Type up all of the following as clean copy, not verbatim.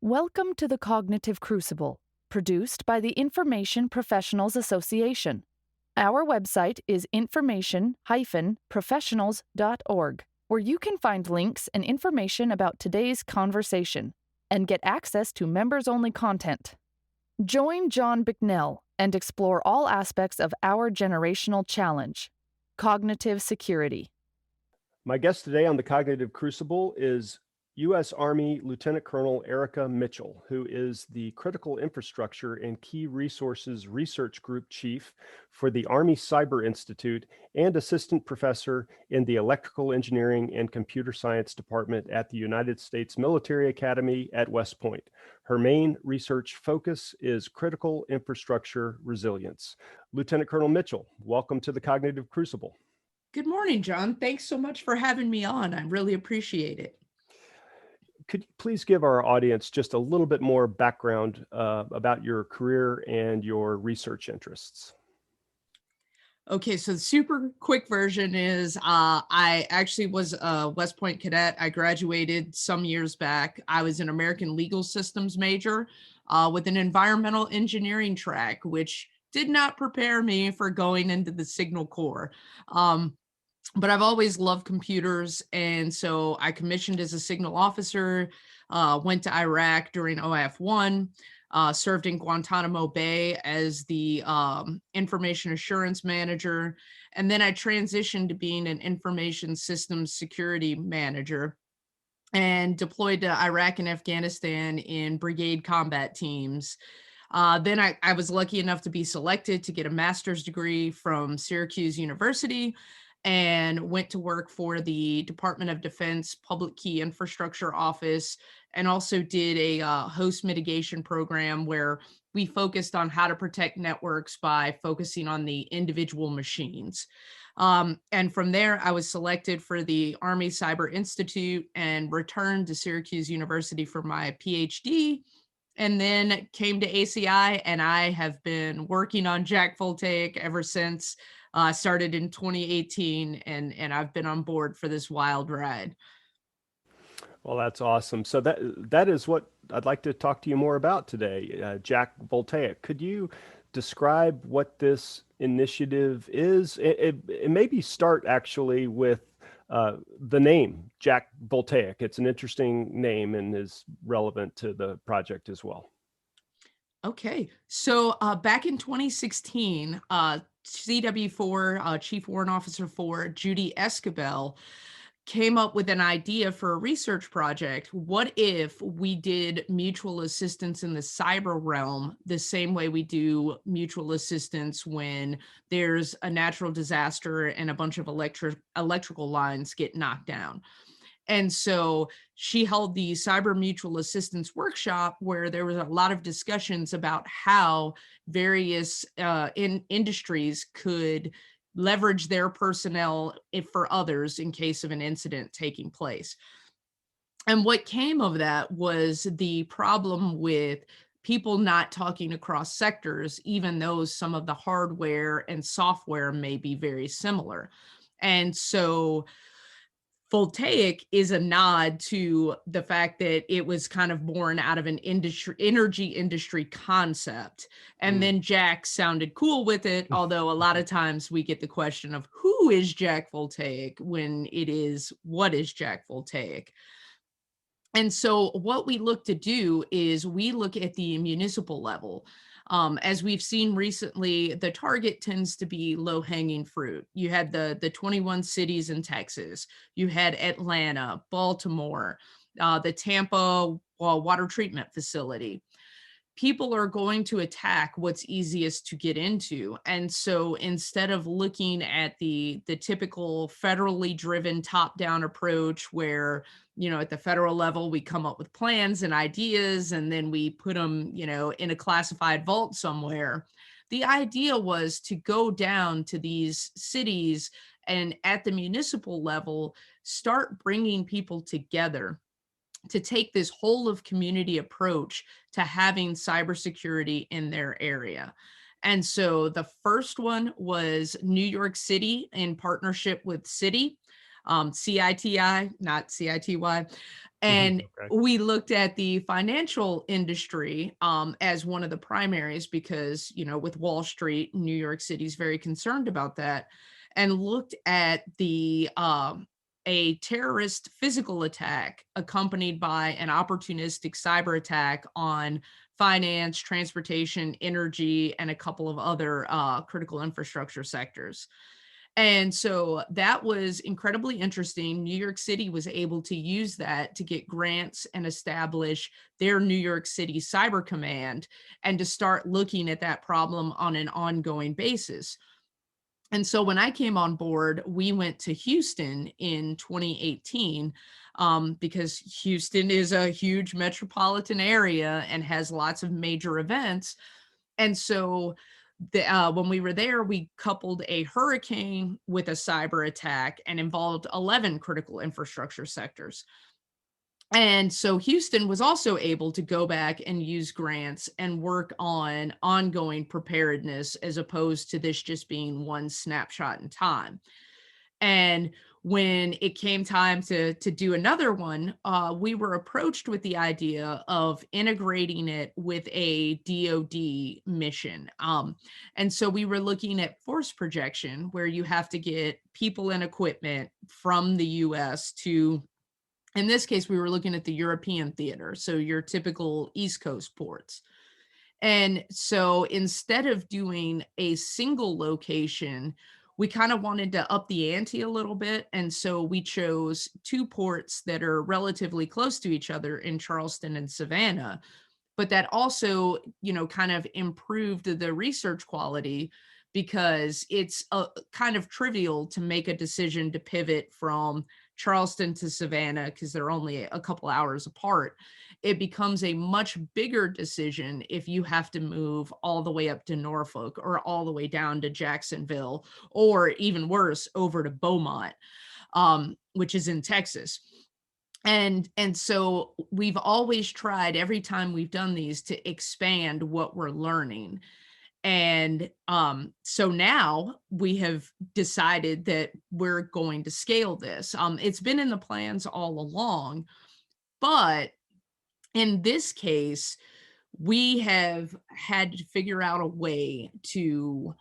Welcome to the Cognitive Crucible, produced by the Information Professionals Association. Our website is information-professionals.org, where you can find links and information about today's conversation and get access to members-only content. Join John Bicknell and explore all aspects of our generational challenge, cognitive security. My guest today on the Cognitive Crucible is U.S. Army Lieutenant Colonel Erica Mitchell, who is the Critical Infrastructure and Key Resources Research Group Chief for the Army Cyber Institute and Assistant Professor in the Electrical Engineering and Computer Science Department at the United States Military Academy at West Point. Her main research focus is critical infrastructure resilience. Lieutenant Colonel Mitchell, welcome to the Cognitive Crucible. Good morning, John. Thanks so much for having me on. I really appreciate it. Could you please give our audience just a little bit more background about your career and your research interests? Okay, so the super quick version is I actually was a West Point cadet. I graduated some years back. I was an American legal systems major with an environmental engineering track, which did not prepare me for going into the Signal Corps. But I've always loved computers, and so I commissioned as a signal officer, went to Iraq during OIF-1, served in Guantanamo Bay as the information assurance manager, and then I transitioned to being an information systems security manager and deployed to Iraq and Afghanistan in brigade combat teams. Then I was lucky enough to be selected to get a master's degree from Syracuse University and went to work for the Department of Defense Public Key Infrastructure Office, and also did a host mitigation program where we focused on how to protect networks by focusing on the individual machines. And from there, I was selected for the Army Cyber Institute and returned to Syracuse University for my PhD, and then came to ACI, and I have been working on Jack Voltaic ever since. Started in 2018, and I've been on board for this wild ride. Well, that's awesome. So that is what I'd like to talk to you more about today, Jack Voltaic. Could you describe what this initiative is? It maybe start actually with the name, Jack Voltaic. It's an interesting name and is relevant to the project as well. Okay, so back in 2016, CW4, Chief Warrant Officer 4, Judy Escabel, came up with an idea for a research project. What if we did mutual assistance in the cyber realm the same way we do mutual assistance when there's a natural disaster and a bunch of electrical lines get knocked down? And so she held the Cyber Mutual Assistance Workshop, where there was a lot of discussions about how various industries could leverage their personnel for others in case of an incident taking place. And what came of that was the problem with people not talking across sectors, even though some of the hardware and software may be very similar. And so Voltaic is a nod to the fact that it was kind of born out of an energy industry concept. And then Jack sounded cool with it, although a lot of times we get the question of who is Jack Voltaic when it is, what is Jack Voltaic? And so what we look to do is we look at the municipal level. As we've seen recently, the target tends to be low-hanging fruit. You had the 21 cities in Texas. You had Atlanta, Baltimore, the Tampa water treatment facility. People are going to attack what's easiest to get into. And so instead of looking at the typical federally driven top-down approach where, at the federal level, we come up with plans and ideas and then we put them, in a classified vault somewhere. The idea was to go down to these cities and at the municipal level, start bringing people together to take this whole of community approach to having cybersecurity in their area. And so the first one was New York City in partnership with Citi. CITI, not CITY. Mhm. And Okay. we looked at the financial industry as one of the primaries because, with Wall Street, New York City is very concerned about that, and looked at a terrorist physical attack accompanied by an opportunistic cyber attack on finance, transportation, energy, and a couple of other critical infrastructure sectors. And so that was incredibly interesting. New York City was able to use that to get grants and establish their New York City Cyber Command and to start looking at that problem on an ongoing basis. And so when I came on board, we went to Houston in 2018 because Houston is a huge metropolitan area and has lots of major events. And so when we were there, we coupled a hurricane with a cyber attack and involved 11 critical infrastructure sectors. And so Houston was also able to go back and use grants and work on ongoing preparedness as opposed to this just being one snapshot in time. And when it came time to do another one, we were approached with the idea of integrating it with a DoD mission. And so we were looking at force projection, where you have to get people and equipment from the US to, in this case, we were looking at the European theater, so your typical East Coast ports. And so instead of doing a single location, we kind of wanted to up the ante a little bit. And so we chose two ports that are relatively close to each other in Charleston and Savannah, but that also, kind of improved the research quality because it's kind of trivial to make a decision to pivot from Charleston to Savannah because they're only a couple hours apart. It becomes a much bigger decision if you have to move all the way up to Norfolk or all the way down to Jacksonville, or even worse, over to Beaumont, which is in Texas. And so we've always tried every time we've done these to expand what we're learning. And so now we have decided that we're going to scale this. It's been in the plans all along, but in this case, we have had to figure out a way to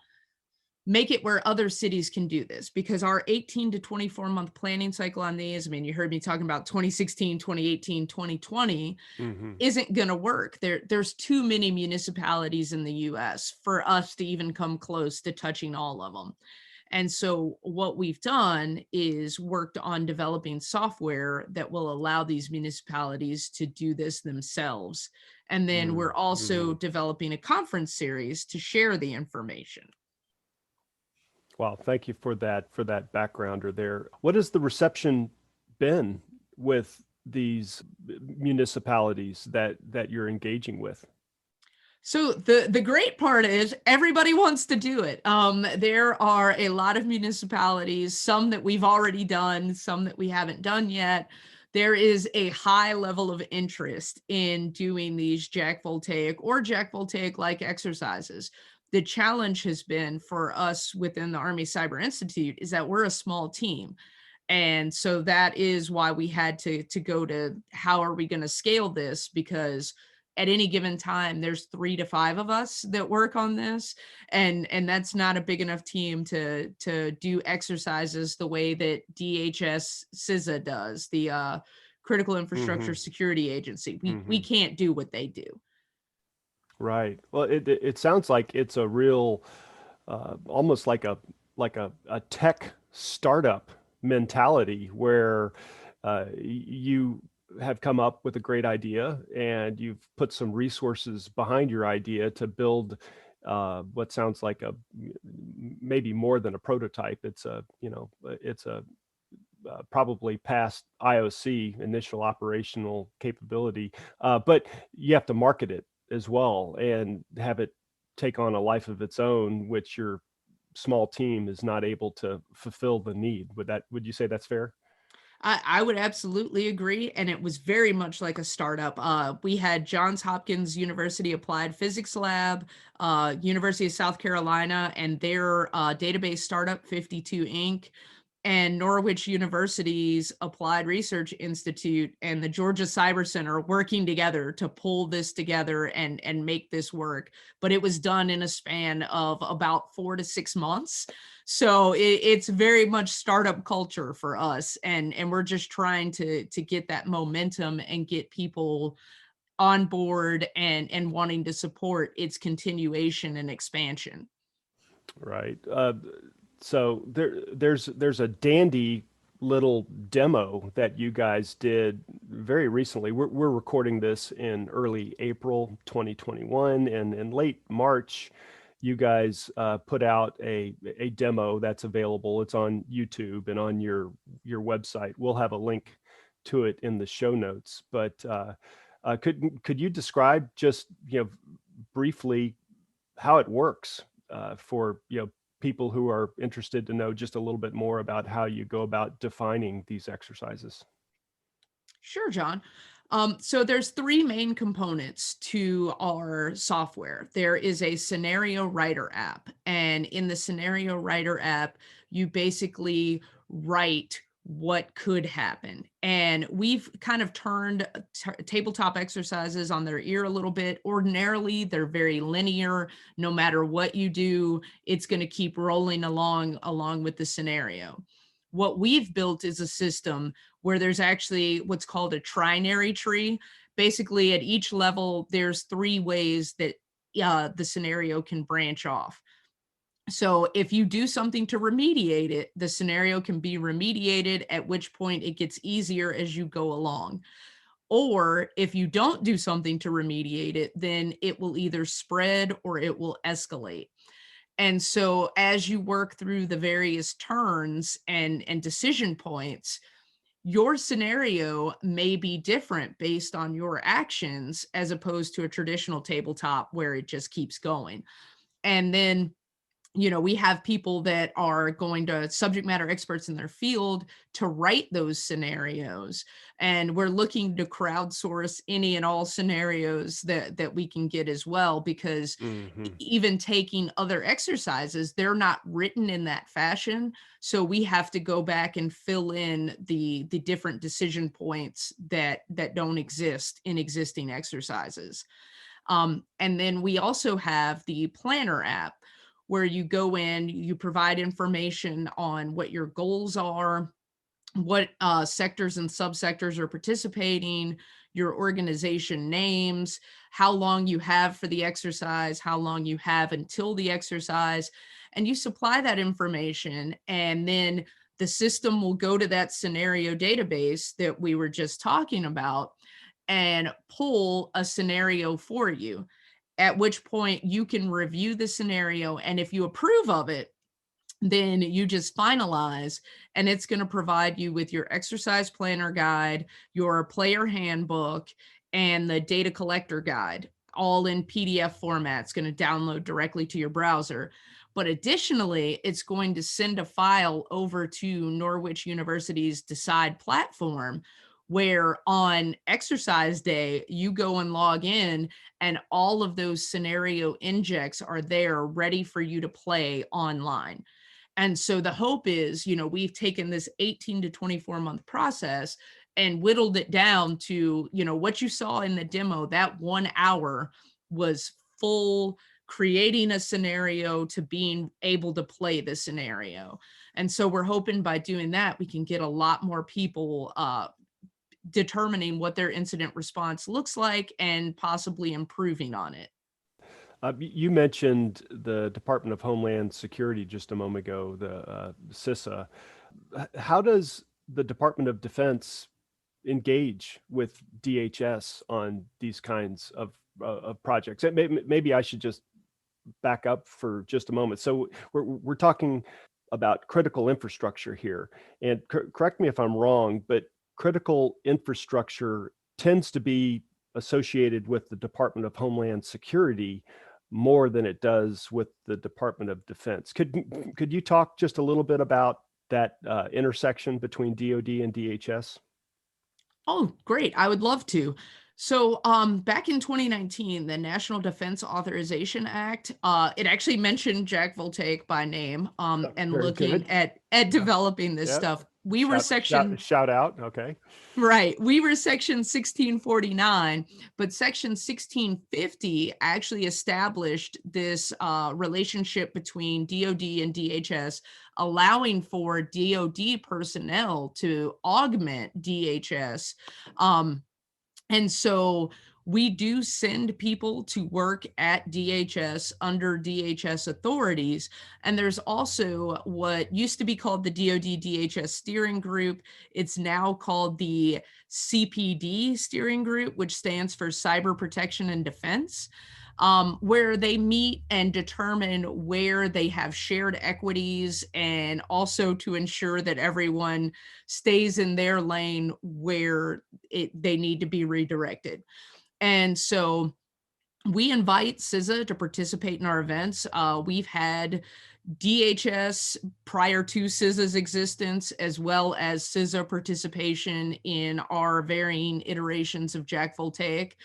make it where other cities can do this, because our 18 to 24 month planning cycle on these, I mean, you heard me talking about 2016, 2018, 2020, Mhm. isn't going to work. There's too many municipalities in the US for us to even come close to touching all of them. And so what we've done is worked on developing software that will allow these municipalities to do this themselves. And then we're also Mhm. developing a conference series to share the information. Wow, thank you for that backgrounder there. What has the reception been with these municipalities that you're engaging with? So the great part is everybody wants to do it. There are a lot of municipalities, some that we've already done, some that we haven't done yet. There is a high level of interest in doing these Jack Voltaic or Jack Voltaic-like exercises. The challenge has been for us within the Army Cyber Institute is that we're a small team. And so that is why we had to go to how are we going to scale this, because at any given time there's 3 to 5 of us that work on this, and that's not a big enough team to do exercises the way that DHS CISA does, the Critical Infrastructure Mhm. Security Agency. We Mhm. can't do what they do. Right. Well, it sounds like it's a real, almost like a tech startup mentality where you have come up with a great idea and you've put some resources behind your idea to build what sounds like maybe more than a prototype. It's a probably past IOC, initial operational capability, but you have to market it as well and have it take on a life of its own, which your small team is not able to fulfill the need. Would you say that's fair? I would absolutely agree. And it was very much like a startup. We had Johns Hopkins University Applied Physics Lab, University of South Carolina, and their database startup, 52 Inc. and Norwich University's Applied Research Institute and the Georgia Cyber Center working together to pull this together and make this work. But it was done in a span of about 4 to 6 months. So it's very much startup culture for us. And we're just trying to get that momentum and get people on board and wanting to support its continuation and expansion. Right. So there's a dandy little demo that you guys did very recently. We're recording this in early April 2021, and in late March, you guys put out a demo that's available. It's on YouTube and on your website. We'll have a link to it in the show notes. But could you describe just briefly how it works for people who are interested to know just a little bit more about how you go about defining these exercises? Sure, John. So there's three main components to our software. There is a scenario writer app, and in the scenario writer app, you basically write what could happen. And we've kind of turned tabletop exercises on their ear a little bit. Ordinarily, they're very linear. No matter what you do, it's going to keep rolling along with the scenario. What we've built is a system where there's actually what's called a trinary tree. Basically, at each level, there's three ways that the scenario can branch off. So if you do something to remediate it, the scenario can be remediated, at which point it gets easier as you go along. Or if you don't do something to remediate it, then it will either spread or it will escalate. And so as you work through the various turns and decision points, your scenario may be different based on your actions as opposed to a traditional tabletop where it just keeps going. And then we have people that are going to subject matter experts in their field to write those scenarios. And we're looking to crowdsource any and all scenarios that we can get as well, because even taking other exercises, they're not written in that fashion. So we have to go back and fill in the different decision points that don't exist in existing exercises. And then we also have the planner app, where you go in, you provide information on what your goals are, what sectors and subsectors are participating, your organization names, how long you have for the exercise, how long you have until the exercise, and you supply that information, and then the system will go to that scenario database that we were just talking about and pull a scenario for you, at which point you can review the scenario. And if you approve of it, then you just finalize, and it's going to provide you with your exercise planner guide, your player handbook, and the data collector guide, all in PDF format. It's going to download directly to your browser. But additionally, it's going to send a file over to Norwich University's Decide platform, where on exercise day, you go and log in, and all of those scenario injects are there ready for you to play online. And so the hope is, we've taken this 18 to 24 month process and whittled it down to, what you saw in the demo. That 1 hour was full creating a scenario to being able to play the scenario. And so we're hoping by doing that, we can get a lot more people determining what their incident response looks like and possibly improving on it. You mentioned the Department of Homeland Security just a moment ago, the CISA. How does the Department of Defense engage with DHS on these kinds of projects? Maybe I should just back up for just a moment. So we're talking about critical infrastructure here, and correct me if I'm wrong, but critical infrastructure tends to be associated with the Department of Homeland Security more than it does with the Department of Defense. Could you talk just a little bit about that intersection between DoD and DHS? Oh, great. I would love to. So back in 2019, the National Defense Authorization Act, it actually mentioned Jack Voltaic by name, and Very looking good. at Yeah. developing this Yeah. stuff. We were section Shout out. Okay. Right. We were section 1649, but section 1650 actually established this relationship between DoD and DHS, allowing for DoD personnel to augment DHS. And so we do send people to work at DHS under DHS authorities. And there's also what used to be called the DoD DHS steering group. It's now called the CPD steering group, which stands for Cyber Protection and Defense, where they meet and determine where they have shared equities, and also to ensure that everyone stays in their lane where they need to be redirected. And so we invite CISA to participate in our events. We've had DHS prior to CISA's existence, as well as CISA participation in our varying iterations of Jack Voltaic.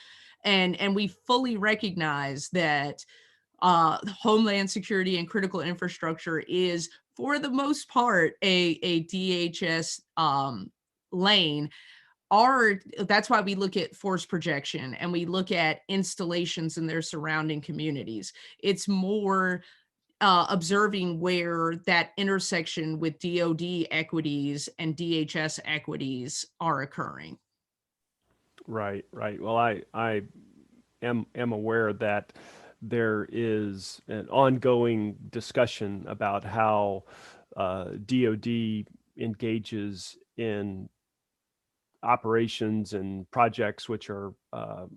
And we fully recognize that homeland security and critical infrastructure is, for the most part, a DHS lane. That's why we look at force projection and we look at installations in their surrounding communities. It's more observing where that intersection with DoD equities and DHS equities are occurring. Right. Right. Well, I am aware that there is an ongoing discussion about how DoD engages in operations and projects which are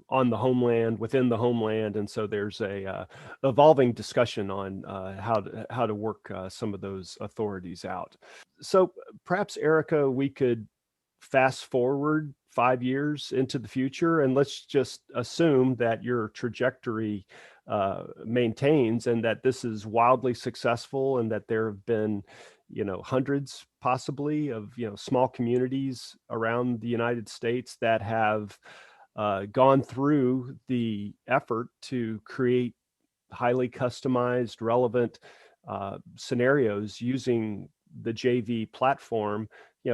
on the homeland, within the homeland, and so there's a evolving discussion on how to work some of those authorities out. So perhaps, Erica, we could fast forward 5 years into the future, and let's just assume that your trajectory maintains, and that this is wildly successful, and that there have been, hundreds possibly of, small communities around the United States that have gone through the effort to create highly customized, relevant scenarios using the JV platform,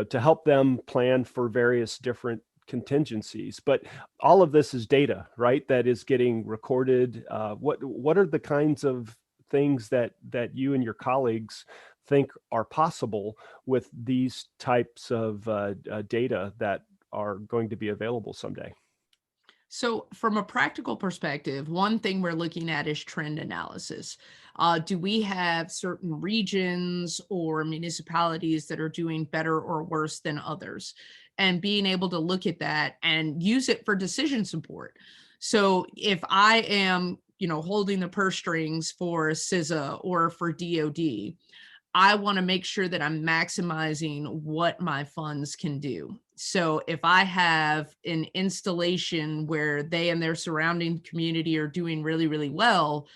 to help them plan for various different contingencies. But all of this is data, right? That is getting recorded. What are the kinds of things that you and your colleagues think are possible with these types of data that are going to be available someday? So, from a practical perspective, one thing we're looking at is trend analysis. Do we have certain regions or municipalities that are doing better or worse than others? And being able to look at that and use it for decision support. So, if I am, holding the purse strings for CISA or for DoD, I want to make sure that I'm maximizing what my funds can do. So if I have an installation where they and their surrounding community are doing really, really well,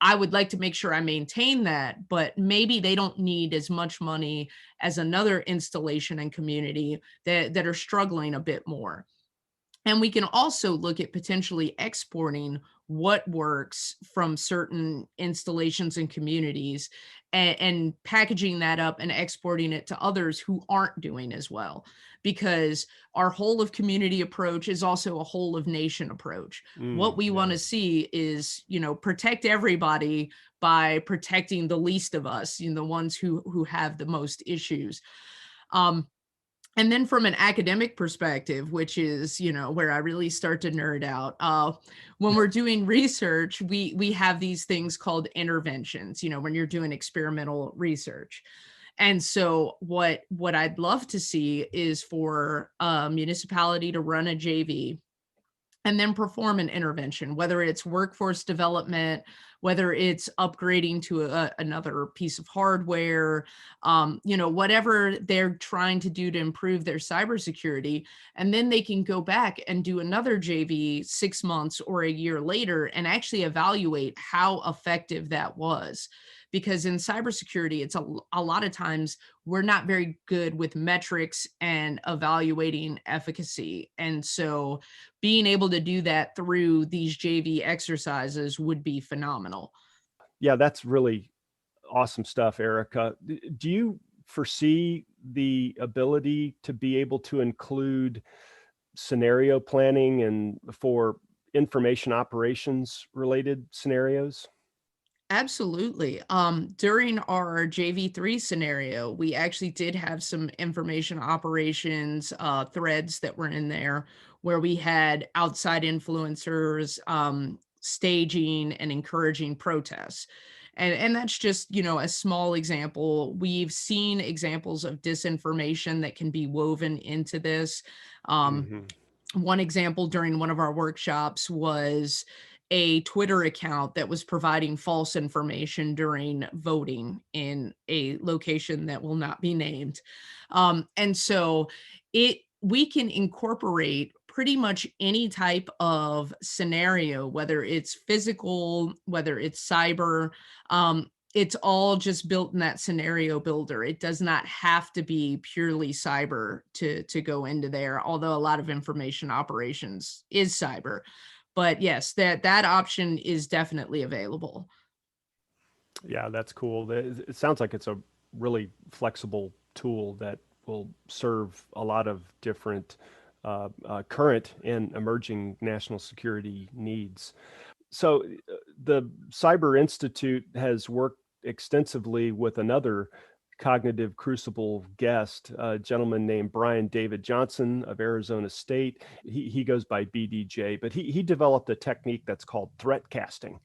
I would like to make sure I maintain that, but maybe they don't need as much money as another installation and community that are struggling a bit more. And we can also look at potentially exporting what works from certain installations and communities, and packaging that up and exporting it to others who aren't doing as well. Because our whole of community approach is also a whole of nation approach. What we want Yeah. to see is, protect everybody by protecting the least of us, the ones who have the most issues. And then from an academic perspective, which is, where I really start to nerd out, when we're doing research, we have these things called interventions, when you're doing experimental research. And so what I'd love to see is for a municipality to run a JV and then perform an intervention, whether it's workforce development, whether it's upgrading to another piece of hardware, whatever they're trying to do to improve their cybersecurity. And then they can go back and do another JV 6 months or a year later and actually evaluate how effective that was. because in cybersecurity, it's a lot of times we're not very good with metrics and evaluating efficacy. And so being able to do that through these JV exercises would be phenomenal. Yeah, that's really awesome stuff, Erica. Do you foresee the ability to be able to include scenario planning and for information operations related scenarios? Absolutely. During our JV3 scenario, we actually did have some information operations threads that were in there where we had outside influencers staging and encouraging protests. And that's just, a small example. We've seen examples of disinformation that can be woven into this. Um, Hmm. One example during one of our workshops was a Twitter account that was providing false information during voting in a location that will not be named. And so we can incorporate pretty much any type of scenario, whether it's physical, whether it's cyber. It's all just built in that scenario builder. It does not have to be purely cyber to go into there, although a lot of information operations is cyber. But yes, that option is definitely available. Yeah, that's cool. It sounds like it's a really flexible tool that will serve a lot of different current and emerging national security needs. So the Cyber Institute has worked extensively with another cognitive crucible guest, a gentleman named Brian David Johnson of Arizona State. He goes by BDJ, but he developed a technique that's called threat casting.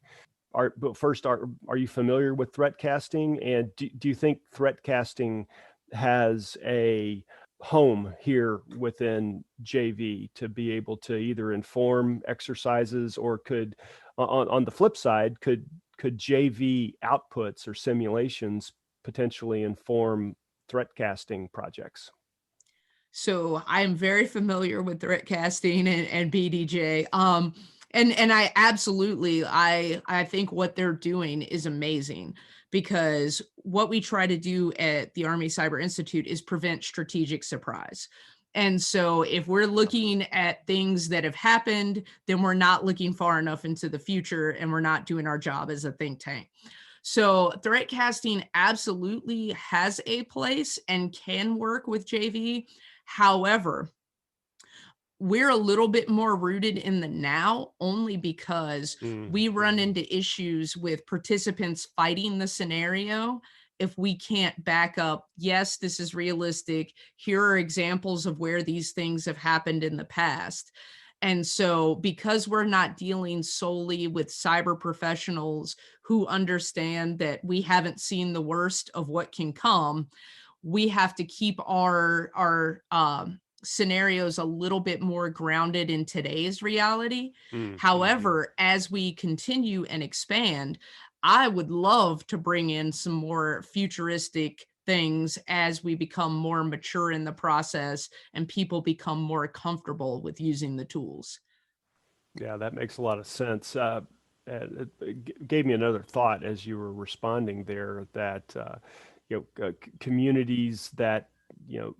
But first, are you familiar with threat casting? And do you think threat casting has a home here within JV to be able to either inform exercises, or could, on the flip side, could JV outputs or simulations potentially inform threat casting projects? So I am very familiar with threat casting and BDJ. And I absolutely I think what they're doing is amazing, because what we try to do at the Army Cyber Institute is prevent strategic surprise. And so if we're looking at things that have happened, then we're not looking far enough into the future and we're not doing our job as a think tank. So threat casting absolutely has a place and can work with JV. However, we're a little bit more rooted in the now, only because we run Mm-hmm. into issues with participants fighting the scenario if we can't back up, yes, this is realistic. Here are examples of where these things have happened in the past. And so, because we're not dealing solely with cyber professionals who understand that we haven't seen the worst of what can come, we have to keep our scenarios a little bit more grounded in today's reality. Mm-hmm. However, as we continue and expand, I would love to bring in some more futuristic things as we become more mature in the process and people become more comfortable with using the tools. Yeah, that makes a lot of sense. It gave me another thought as you were responding there, that communities that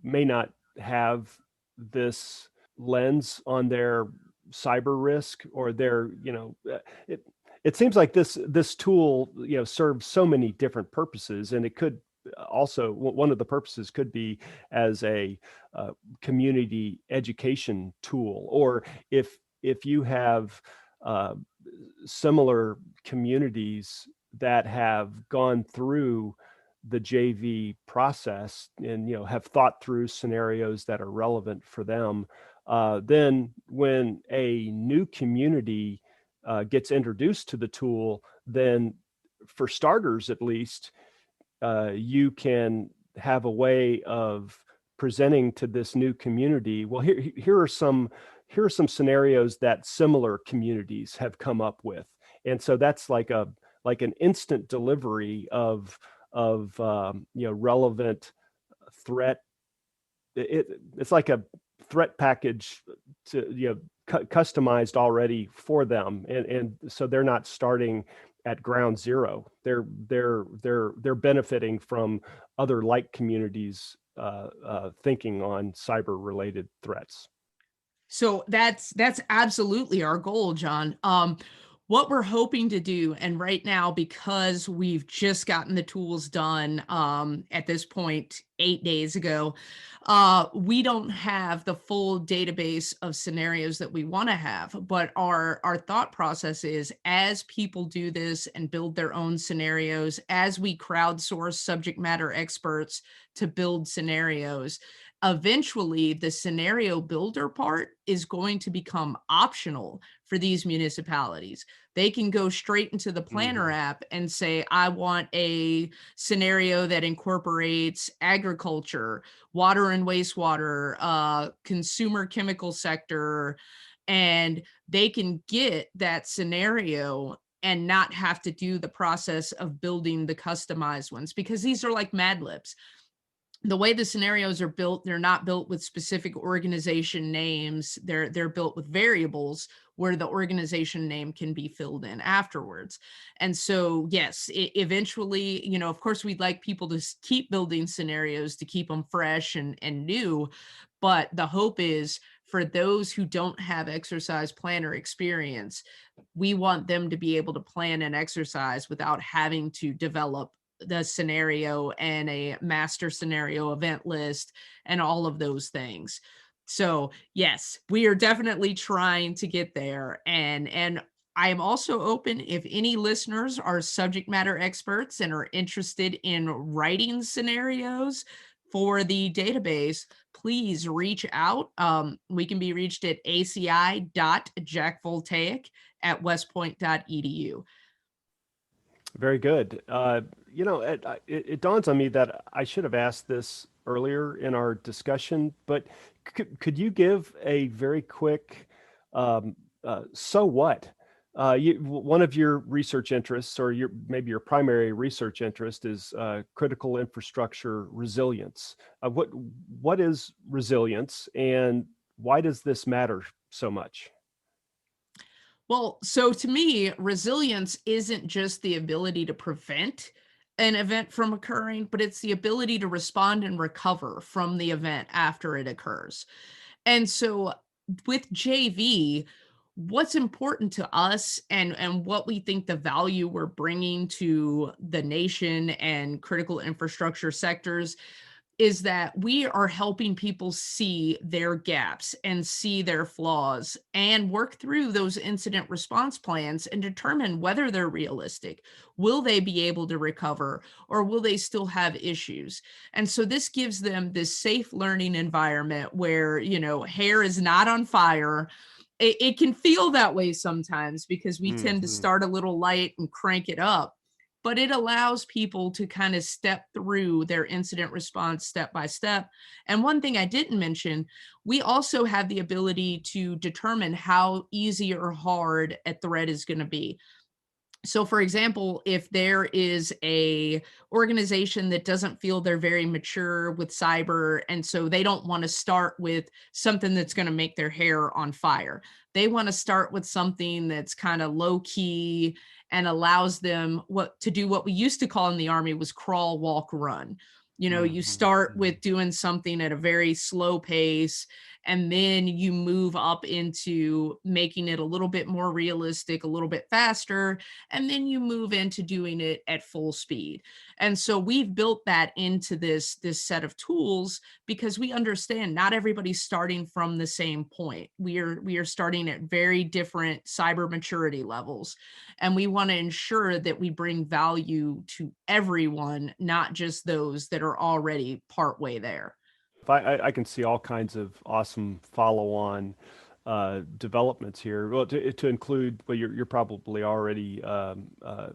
may not have this lens on their cyber risk, or their it it seems like this tool serves so many different purposes, and it could also, one of the purposes could be as a community education tool, or if you have uh, similar communities that have gone through the JV process and have thought through scenarios that are relevant for them, then when a new community gets introduced to the tool, then for starters at least, you can have a way of presenting to this new community, well, here are some scenarios that similar communities have come up with. And so that's like an instant delivery of relevant threat. It's like a threat package to customized already for them, and so they're not starting at ground zero. They're benefiting from other like communities thinking on cyber related threats. So that's absolutely our goal, John. What we're hoping to do, and right now, because we've just gotten the tools done at this point 8 days ago, we don't have the full database of scenarios that we want to have. But our thought process is, as people do this and build their own scenarios, as we crowdsource subject matter experts to build scenarios, eventually the scenario builder part is going to become optional for these municipalities. They can go straight into the planner app and say, I want a scenario that incorporates agriculture, water and wastewater, consumer chemical sector, and they can get that scenario and not have to do the process of building the customized ones, because these are like Mad Libs. The way the scenarios are built, they're not built with specific organization names. They're built with variables where the organization name can be filled in afterwards. And so, yes, eventually, of course, we'd like people to keep building scenarios to keep them fresh and new. But the hope is, for those who don't have exercise planner experience, we want them to be able to plan an exercise without having to develop the scenario and a master scenario event list and all of those things. So yes, we are definitely trying to get there. And I am also open, if any listeners are subject matter experts and are interested in writing scenarios for the database, please reach out. We can be reached at aci.jackvoltaic@westpoint.edu. Very good. It dawns on me that I should have asked this earlier in our discussion, but could you give a very quick, so what? One of your research interests, or maybe your primary research interest, is critical infrastructure resilience. What is resilience, and why does this matter so much? Well, so to me, resilience isn't just the ability to prevent an event from occurring, but it's the ability to respond and recover from the event after it occurs. And so with JV, what's important to us, and what we think the value we're bringing to the nation and critical infrastructure sectors, is that we are helping people see their gaps and see their flaws and work through those incident response plans and determine whether they're realistic. Will they be able to recover, or will they still have issues? And so this gives them this safe learning environment where, hair is not on fire. It can feel that way sometimes because we tend to start a little light and crank it up, but it allows people to kind of step through their incident response step by step. And one thing I didn't mention, we also have the ability to determine how easy or hard a threat is going to be. So for example, if there is a organization that doesn't feel they're very mature with cyber, and so they don't want to start with something that's going to make their hair on fire, they want to start with something that's kind of low key and allows them to do what we used to call in the Army was crawl, walk, run. You start with doing something at a very slow pace, and then you move up into making it a little bit more realistic, a little bit faster, and then you move into doing it at full speed. And so we've built that into this set of tools because we understand not everybody's starting from the same point. We are starting at very different cyber maturity levels, and we want to ensure that we bring value to everyone, not just those that are already partway there. I can see all kinds of awesome follow-on developments here. Well, to include, well, you're probably already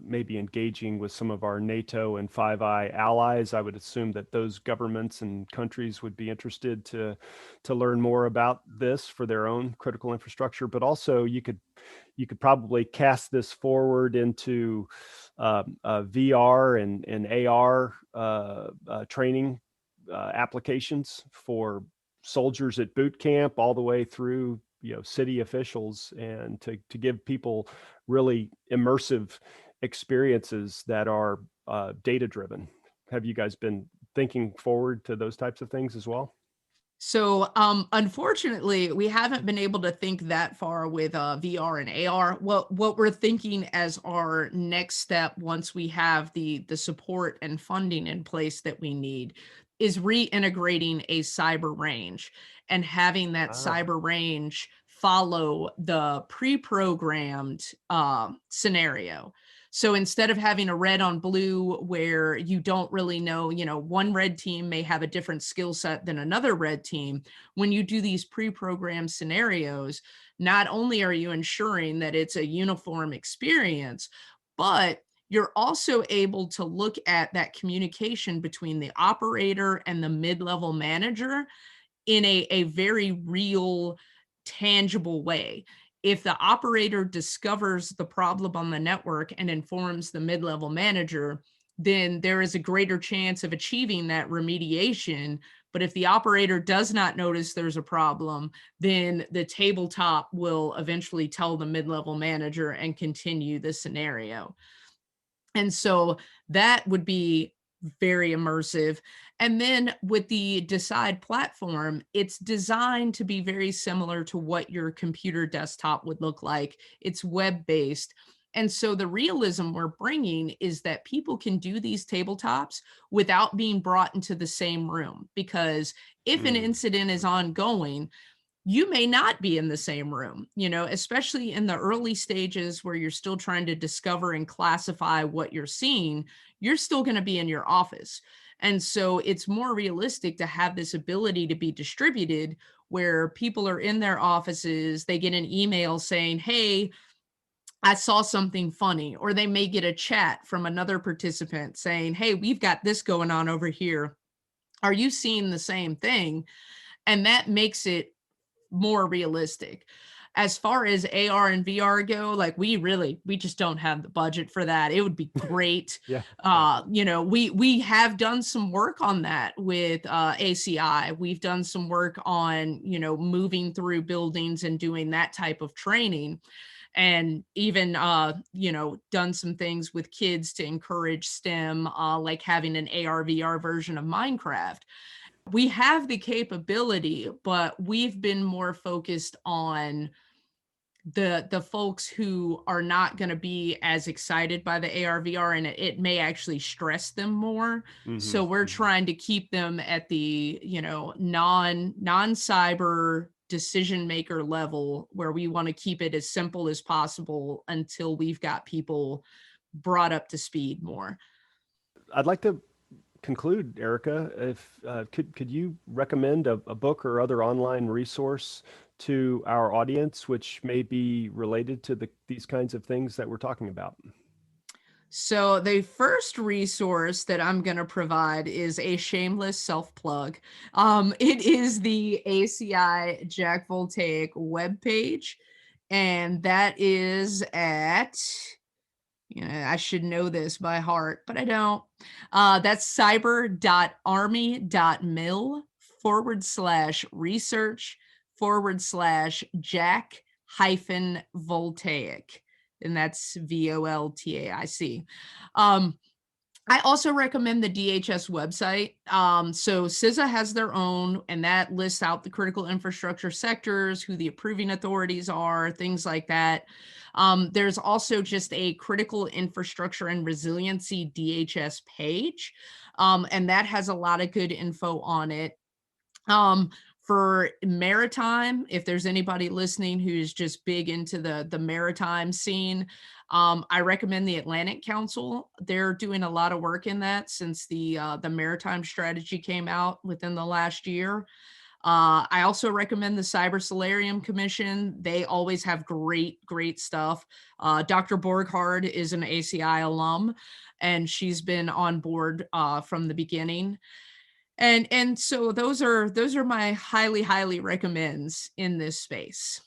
maybe engaging with some of our NATO and Five Eye allies. I would assume that those governments and countries would be interested to learn more about this for their own critical infrastructure. But also, you could probably cast this forward into VR and AR training applications for soldiers at boot camp, all the way through city officials, and to give people really immersive experiences that are data driven. Have you guys been thinking forward to those types of things as well? So, unfortunately, we haven't been able to think that far with VR and AR. What we're thinking as our next step, once we have the support and funding in place that we need, is reintegrating a cyber range and having that Ah, cyber range follow the pre-programmed scenario. So instead of having a red on blue where you don't really know, one red team may have a different skill set than another red team, when you do these pre-programmed scenarios, not only are you ensuring that it's a uniform experience, but you're also able to look at that communication between the operator and the mid-level manager in a very real, tangible way. If the operator discovers the problem on the network and informs the mid-level manager, then there is a greater chance of achieving that remediation. But if the operator does not notice there's a problem, then the tabletop will eventually tell the mid-level manager and continue the scenario. And so that would be very immersive. And then with the Decide platform, it's designed to be very similar to what your computer desktop would look like. It's web-based. And so the realism we're bringing is that people can do these tabletops without being brought into the same room. Because if an mm, incident is ongoing, you may not be in the same room, especially in the early stages where you're still trying to discover and classify what you're seeing, you're still going to be in your office. And so it's more realistic to have this ability to be distributed where people are in their offices, they get an email saying, "Hey, I saw something funny," or they may get a chat from another participant saying, "Hey, we've got this going on over here. Are you seeing the same thing?" And that makes it more realistic. As far as AR and VR go, like we just don't have the budget for that. It would be great. yeah, yeah. We have done some work on that with ACI. We've done some work on, moving through buildings and doing that type of training. And even done some things with kids to encourage STEM, like having an AR VR version of Minecraft. We have the capability, but we've been more focused on the folks who are not going to be as excited by the AR VR, and it may actually stress them more. Hmm. So we're Hmm. trying to keep them at the, non cyber decision maker level where we want to keep it as simple as possible until we've got people brought up to speed more. I'd like to conclude, Erica. If could you recommend a book or other online resource to our audience, which may be related to these kinds of things that we're talking about? So, the first resource that I'm going to provide is a shameless self plug. It is the ACI Jack Voltaic webpage, and that is at, I should know this by heart, but I don't. That's cyber.army.mil/research/Jack hyphen Voltaic. And that's Voltaic. Um, I also recommend the DHS website. So CISA has their own, and that lists out the critical infrastructure sectors, who the approving authorities are, things like that. There's also just a critical infrastructure and resiliency DHS page, and that has a lot of good info on it. Um, for maritime, if there's anybody listening who's just big into the maritime scene, I recommend the Atlantic Council. They're doing a lot of work in that since the maritime strategy came out within the last year. I also recommend the Cyber Solarium Commission. They always have great stuff. Dr. Borghardt is an ACI alum, and she's been on board from the beginning. And so those are my highly recommends in this space.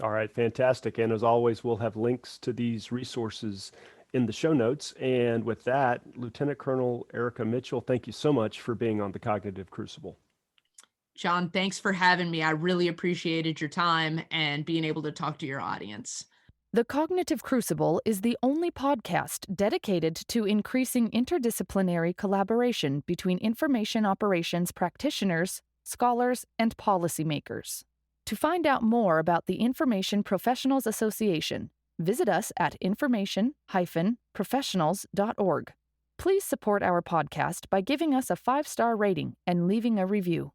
All right, fantastic. And as always, we'll have links to these resources in the show notes. And with that, Lieutenant Colonel Erica Mitchell, thank you so much for being on the Cognitive Crucible. John, thanks for having me. I really appreciated your time and being able to talk to your audience. The Cognitive Crucible is the only podcast dedicated to increasing interdisciplinary collaboration between information operations practitioners, scholars, and policymakers. To find out more about the Information Professionals Association, visit us at information-professionals.org. Please support our podcast by giving us a 5-star rating and leaving a review.